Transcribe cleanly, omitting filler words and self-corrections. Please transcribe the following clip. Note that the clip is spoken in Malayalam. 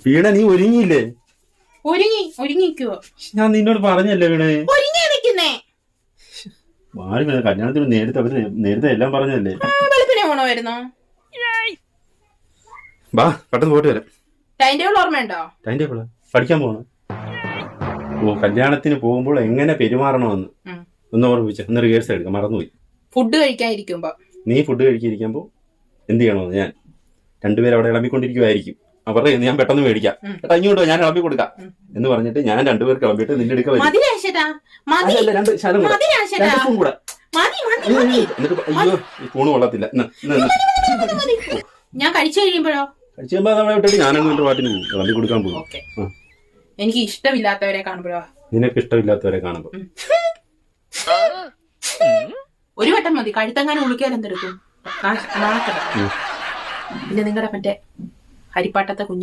വീണ നീ ഒരുങ്ങിയില്ലേ? ഒരുങ്ങിക്കുവോ? ഞാൻ നിന്നോട് പറഞ്ഞല്ലേ വീണേ. ഒരുങ്ങി നിൽക്കുന്നേ. വാടി വീണ കല്യാണത്തിന് നേരത്തെ എല്ലാം പറഞ്ഞല്ലേ. വെളുപ്പിനെ പോണോ വരുന്നോ? ബാ പെട്ടെന്ന് പോയിട്ട് വരാം. ടൈം ടേബിൾ ഓർമ്മയുണ്ടോ? ടൈം ടേബിൾ പഠിക്കാൻ പോണോ? ഓ കല്യാണത്തിന് പോകുമ്പോൾ എങ്ങനെ പെരുമാറണമെന്ന് ഒന്ന് ഓർമ്മിച്ച. ഒന്ന് റിഹേഴ്സൽ എടുക്കാം, മറന്നുപോയി. ഫുഡ് കഴിക്കാതിരിക്കുമ്പോ നീ ഫുഡ് കഴിക്കിയിരിക്കുമ്പോ എന്ത് ചെയ്യണമെന്ന് ഞാൻ രണ്ടുപേരും അവിടെ ഇളമ്പിക്കൊണ്ടിരിക്കുവായിരിക്കും. അവരുടെ ഞാൻ പെട്ടെന്ന് മേടിക്കാം, കേട്ടാ ഇങ്ങോട്ടോ ഞാൻ ഇളമ്പി കൊടുക്കാം എന്ന് പറഞ്ഞിട്ട് ഞാൻ രണ്ടുപേർക്ക് ഇളമ്പിട്ട് നിന്റെ അടുക്ക വരും. അയ്യോ സ്പൂണ് കൊള്ളത്തില്ല. ഞാൻ കഴിച്ചു കഴിയുമ്പോഴോ? കഴിച്ചു കഴിയുമ്പോ അവിടെ വിട്ടിട്ട് ഞാനങ്ങ് എന്റെ പാട്ടിന് പോകും, ഇളമ്പി കൊടുക്കാൻ പോകും. എനിക്ക് ഇഷ്ടമില്ലാത്തവരെ കാണുമ്പോഴോ? നിനക്ക് ഇഷ്ടമില്ലാത്തവരെ കാണുമ്പോ ഒരു വട്ടം മതി. കഴുത്തങ്ങാനും ഉളുക്കിയാൽ എന്തെടുക്കും? പിന്നെ നിങ്ങളുടെ മറ്റേ ഹരിപ്പാട്ടത്തെ കുഞ്ഞമ്മ